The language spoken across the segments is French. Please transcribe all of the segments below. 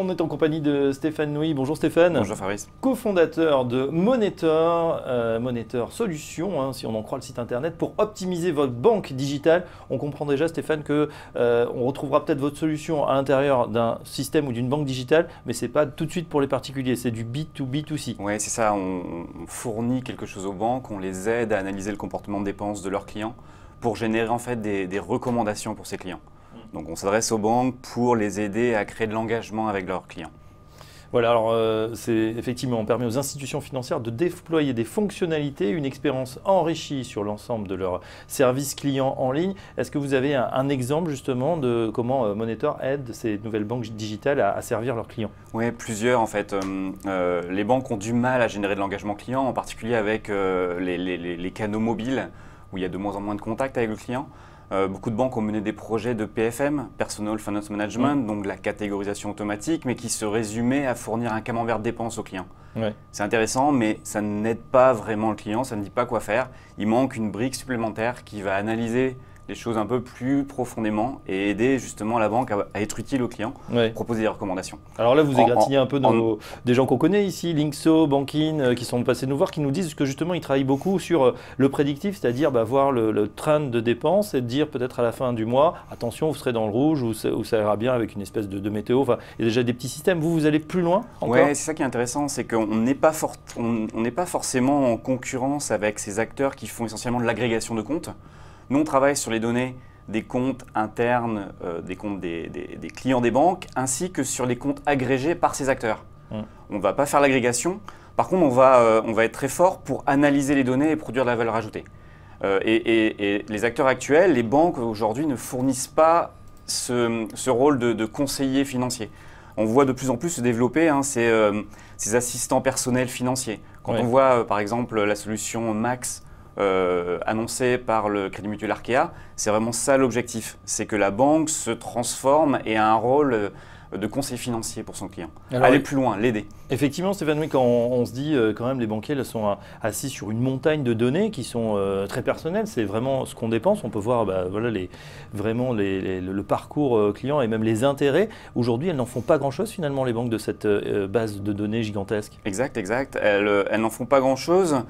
On est en compagnie de Stéphane Nouy. Bonjour Stéphane. Bonjour Fabrice. Cofondateur de Monitor, Monitor Solutions, si on en croit le site internet, pour optimiser votre banque digitale. On comprend déjà Stéphane que on retrouvera peut-être votre solution à l'intérieur d'un système ou d'une banque digitale, mais ce n'est pas tout de suite pour les particuliers, c'est du B2B2C. Oui, c'est ça, on fournit quelque chose aux banques, on les aide à analyser le comportement de dépenses de leurs clients pour générer en fait des recommandations pour ces clients. Donc on s'adresse aux banques pour les aider à créer de l'engagement avec leurs clients. Voilà, alors effectivement, on permet aux institutions financières de déployer des fonctionnalités, une expérience enrichie sur l'ensemble de leurs services clients en ligne. Est-ce que vous avez un exemple justement de comment Monitor aide ces nouvelles banques digitales à servir leurs clients? Oui, plusieurs en fait. Les banques ont du mal à générer de l'engagement client, en particulier avec les canaux mobiles, où il y a de moins en moins de contacts avec le client. Beaucoup de banques ont mené des projets de PFM, Personal Finance Management, donc de la catégorisation automatique, mais qui se résumaient à fournir un camembert de dépenses au client. Ouais. C'est intéressant, mais ça n'aide pas vraiment le client, ça ne dit pas quoi faire. Il manque une brique supplémentaire qui va analyser les choses un peu plus profondément et aider justement la banque à être utile aux clients, proposer des recommandations. Alors là, vous égratignez un peu des gens qu'on connaît ici, Linkso, Bankin, qui sont passés nous voir, qui nous disent que justement ils travaillent beaucoup sur le prédictif, c'est-à-dire voir le trend de dépenses et de dire peut-être à la fin du mois, attention, vous serez dans le rouge ou ça ira bien avec une espèce de météo. Enfin, il y a déjà des petits systèmes. Vous allez plus loin encore? Oui, c'est ça qui est intéressant, c'est qu'on n'est pas forcément en concurrence avec ces acteurs qui font essentiellement de l'agrégation de comptes. Nous, on travaille sur les données des comptes internes, des comptes des clients des banques, ainsi que sur les comptes agrégés par ces acteurs. On ne va pas faire l'agrégation. Par contre, on va être très fort pour analyser les données et produire de la valeur ajoutée. Et les acteurs actuels, les banques aujourd'hui ne fournissent pas ce rôle de conseiller financier. On voit de plus en plus se développer ces assistants personnels financiers. Quand on voit par exemple la solution Max, annoncé par le Crédit Mutuel Arkea, c'est vraiment ça l'objectif. C'est que la banque se transforme et a un rôle de conseiller financier pour son client. Alors, aller plus loin, l'aider. Effectivement, Stéphane, quand on se dit quand même les banquiers sont assis sur une montagne de données qui sont très personnelles, c'est vraiment ce qu'on dépense. On peut voir voilà, le parcours client et même les intérêts. Aujourd'hui, elles n'en font pas grand-chose finalement, les banques, de cette base de données gigantesque. Exact, exact. Elles n'en font pas grand-chose.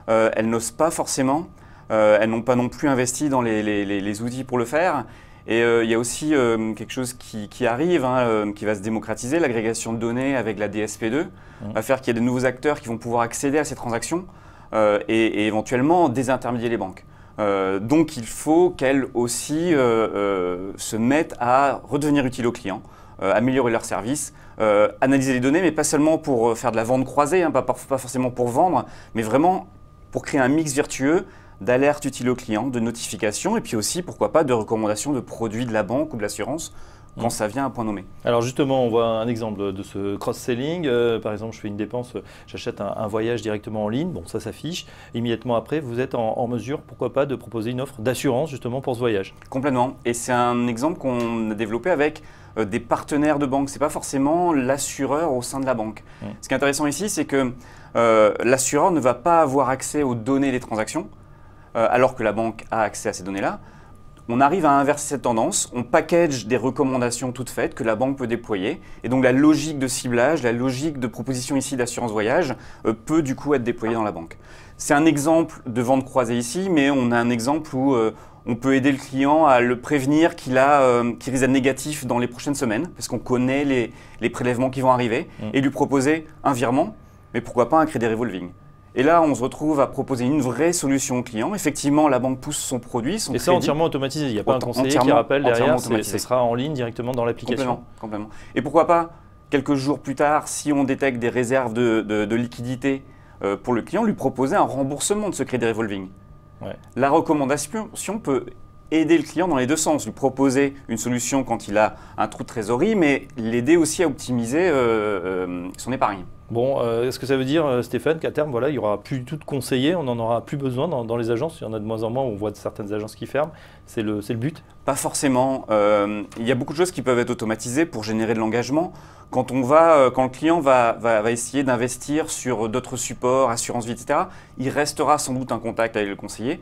Elles n'osent pas forcément, elles n'ont pas non plus investi dans les outils pour le faire. Et il y a aussi quelque chose qui arrive, qui va se démocratiser, l'agrégation de données avec la DSP2, va faire qu'il y a de nouveaux acteurs qui vont pouvoir accéder à ces transactions et éventuellement désintermédier les banques. Donc il faut qu'elles aussi se mettent à redevenir utiles aux clients, améliorer leurs services, analyser les données, mais pas seulement pour faire de la vente croisée, pas forcément pour vendre, mais vraiment pour créer un mix vertueux d'alertes utiles aux clients, de notifications et puis aussi, pourquoi pas, de recommandations de produits de la banque ou de l'assurance quand ça vient à point nommé. Alors justement, on voit un exemple de ce cross-selling. Par exemple, je fais une dépense, j'achète un voyage directement en ligne, bon ça s'affiche. Immédiatement après, vous êtes en mesure, pourquoi pas, de proposer une offre d'assurance justement pour ce voyage. Complètement. Et c'est un exemple qu'on a développé avec des partenaires de banque. Ce n'est pas forcément l'assureur au sein de la banque. Ce qui est intéressant ici, c'est que l'assureur ne va pas avoir accès aux données des transactions, alors que la banque a accès à ces données-là. On arrive à inverser cette tendance, on package des recommandations toutes faites que la banque peut déployer. Et donc la logique de ciblage, la logique de proposition ici d'assurance voyage peut du coup être déployée dans la banque. C'est un exemple de vente croisée ici, mais on a un exemple où on peut aider le client à le prévenir qu'il risque d'être négatif dans les prochaines semaines, parce qu'on connaît les prélèvements qui vont arriver, et lui proposer un virement, mais pourquoi pas un crédit revolving. Et là, on se retrouve à proposer une vraie solution au client. Effectivement, la banque pousse son produit, son crédit. Et ça entièrement automatisé, il n'y a pas un conseiller qui rappelle derrière, ce sera en ligne directement dans l'application. Complètement. Et pourquoi pas, quelques jours plus tard, si on détecte des réserves de liquidité pour le client, lui proposer un remboursement de ce crédit revolving. La recommandation peut aider le client dans les deux sens, lui proposer une solution quand il a un trou de trésorerie, mais l'aider aussi à optimiser son épargne. Bon, est-ce que ça veut dire, Stéphane, qu'à terme, voilà, il n'y aura plus du tout de conseillers, on n'en aura plus besoin dans les agences? Il y en a de moins en moins, on voit certaines agences qui ferment, c'est le but? Pas forcément. Il y a beaucoup de choses qui peuvent être automatisées pour générer de l'engagement. Quand le client va essayer d'investir sur d'autres supports, assurance vie, etc., il restera sans doute en contact avec le conseiller.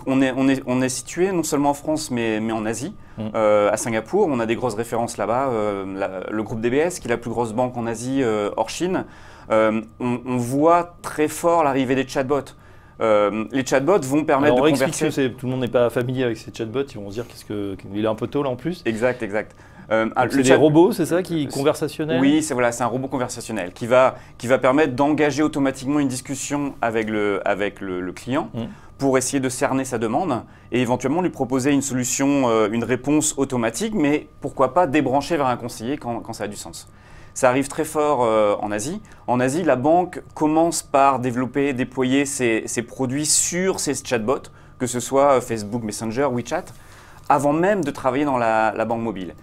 On est situé non seulement en France, mais en Asie, à Singapour. On a des grosses références là-bas. Le groupe DBS, qui est la plus grosse banque en Asie, hors Chine. On voit très fort l'arrivée des chatbots. Les chatbots vont permettre de converser. Tout le monde n'est pas familier avec ces chatbots, ils vont se dire qu'il est un peu tôt là en plus. Exact. C'est des robots, c'est ça, conversationnels? Oui, c'est un robot conversationnel qui va permettre d'engager automatiquement une discussion avec le client pour essayer de cerner sa demande et éventuellement lui proposer une solution, une réponse automatique, mais pourquoi pas débrancher vers un conseiller quand ça a du sens. Ça arrive très fort en Asie. En Asie, la banque commence par déployer ses produits sur ses chatbots, que ce soit Facebook Messenger, WeChat, avant même de travailler dans la banque mobile.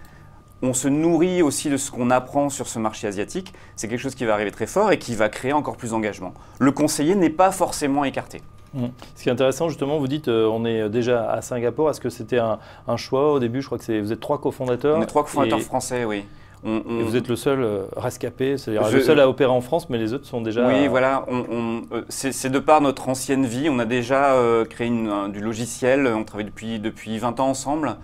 On se nourrit aussi de ce qu'on apprend sur ce marché asiatique. C'est quelque chose qui va arriver très fort et qui va créer encore plus d'engagement. Le conseiller n'est pas forcément écarté. Ce qui est intéressant, justement, vous dites on est déjà à Singapour. Est-ce que c'était un choix au début? Je crois que vous êtes 3 cofondateurs. On est 3 cofondateurs français, oui. Et vous êtes le seul rescapé, c'est-à-dire le seul à opérer en France, mais les autres sont déjà… Oui, voilà. C'est de par notre ancienne vie. On a déjà créé du logiciel. On travaille depuis 20 ans ensemble.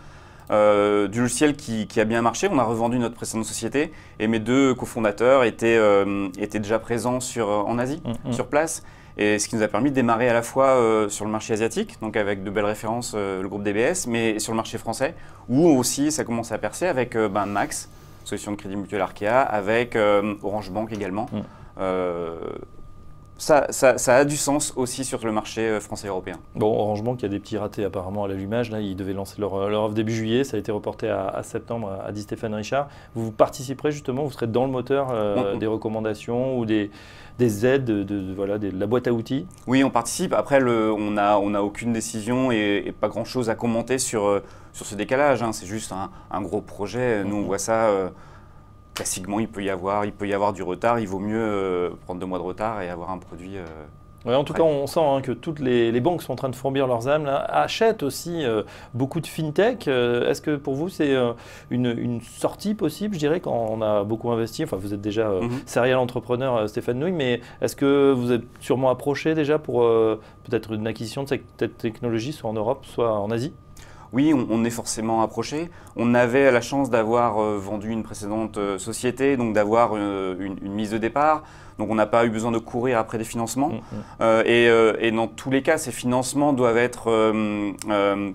Du logiciel qui a bien marché. On a revendu notre précédente société et mes 2 cofondateurs étaient déjà présents en Asie, sur place. Et ce qui nous a permis de démarrer à la fois sur le marché asiatique, donc avec de belles références, le groupe DBS, mais sur le marché français, où aussi ça commence à percer avec Max, solution de crédit mutuel Arkea, avec Orange Bank également. Ça a du sens aussi sur le marché français et européen. Bon, Orange Bank, il y a des petits ratés apparemment à l'allumage. Là, ils devaient lancer leur offre début juillet. Ça a été reporté à septembre, a dit Stéphane Richard. Vous participerez justement, vous serez dans le moteur des recommandations ou des aides de la boîte à outils? Oui, on participe. Après, on n'a aucune décision et pas grand-chose à commenter sur ce décalage. C'est juste un gros projet. Nous, on voit ça… classiquement, il peut y avoir du retard. Il vaut mieux prendre 2 mois de retard et avoir un produit… Ouais, en tout cas, on sent que toutes les banques sont en train de fourbir leurs âmes, là, achètent aussi beaucoup de fintech. Est-ce que pour vous, c'est une sortie possible, je dirais, quand on a beaucoup investi? Enfin, vous êtes déjà serial entrepreneur, Stéphane Nouille, mais est-ce que vous êtes sûrement approché déjà pour peut-être une acquisition de cette technologie, soit en Europe, soit en Asie? Oui, on est forcément approché. On avait la chance d'avoir vendu une précédente société, donc d'avoir une mise de départ. Donc on n'a pas eu besoin de courir après des financements. Et dans tous les cas, ces financements doivent être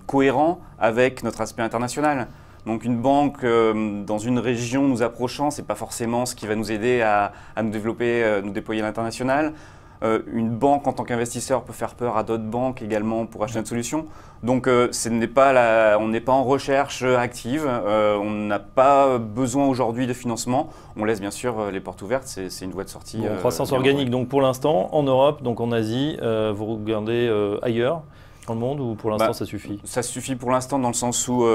cohérents avec notre aspect international. Donc une banque dans une région nous approchant, ce n'est pas forcément ce qui va nous aider à nous développer, nous déployer à l'international. Une banque en tant qu'investisseur peut faire peur à d'autres banques également pour acheter une solution. Donc on n'est pas en recherche active, on n'a pas besoin aujourd'hui de financement. On laisse bien sûr les portes ouvertes, c'est une voie de sortie. Bon, croissance organique donc pour l'instant en Europe, donc en Asie, vous regardez ailleurs dans le monde ou pour l'instant ça suffit? Ça suffit pour l'instant dans le sens où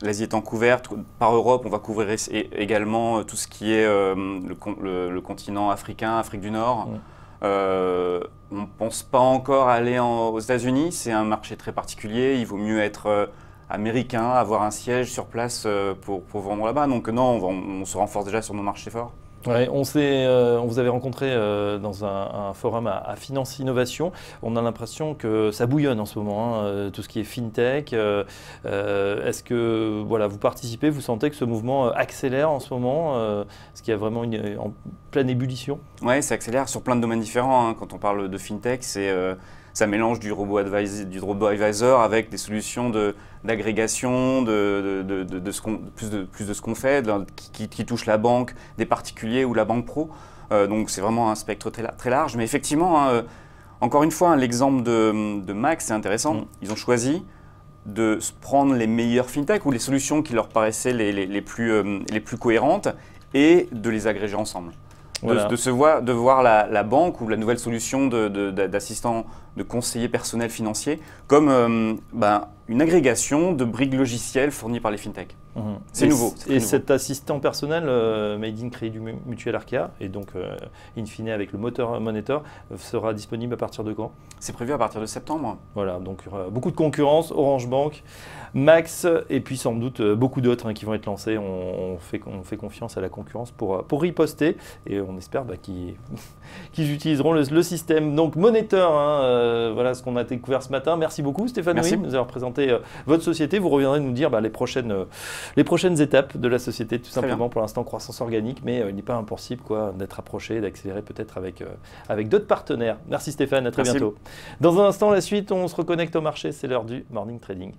l'Asie étant couverte, par Europe on va couvrir également tout ce qui est le continent africain, Afrique du Nord. On ne pense pas encore aller aux États-Unis, c'est un marché très particulier, il vaut mieux être américain, avoir un siège sur place pour vendre là-bas. Donc non, on se renforce déjà sur nos marchés forts. Ouais, on vous avait rencontré dans un forum à Finance Innovation. On a l'impression que ça bouillonne en ce moment, tout ce qui est fintech. Est-ce que vous participez, vous sentez que ce mouvement accélère en ce moment? Est-ce qu'il y a vraiment en pleine ébullition? Oui, ça accélère sur plein de domaines différents. Quand on parle de fintech, ça mélange du robot advisor avec des solutions d'agrégation, plus de ce qu'on fait, qui touche la banque, des particuliers ou la banque pro. Donc c'est vraiment un spectre très large. Mais effectivement, encore une fois, l'exemple de Max, c'est intéressant. Ils ont choisi de prendre les meilleures fintech ou les solutions qui leur paraissaient les plus cohérentes et de les agréger ensemble. Voilà. De voir la banque ou la nouvelle solution d'assistant, de conseiller personnel financier comme une agrégation de briques logicielles fournies par les fintechs. C'est nouveau. Et cet assistant personnel made in Crédit Mutuel Arkea, et donc in fine avec le moteur Monitor, sera disponible à partir de quand? C'est prévu à partir de septembre. Voilà, donc il y aura beaucoup de concurrence, Orange Bank, Max, et puis sans doute beaucoup d'autres qui vont être lancés. On fait confiance à la concurrence pour riposter, et on espère qu'ils utiliseront le système. Donc Monitor, voilà ce qu'on a découvert ce matin. Merci beaucoup Stéphane Nouy de nous avoir présenté votre société. Vous reviendrez nous dire les prochaines étapes de la société, tout simplement. Pour l'instant, croissance organique, mais il n'est pas impossible d'être approché, d'accélérer peut-être avec d'autres partenaires. Merci Stéphane, à très bientôt. Dans un instant, la suite, on se reconnecte au marché, c'est l'heure du Morning Trading.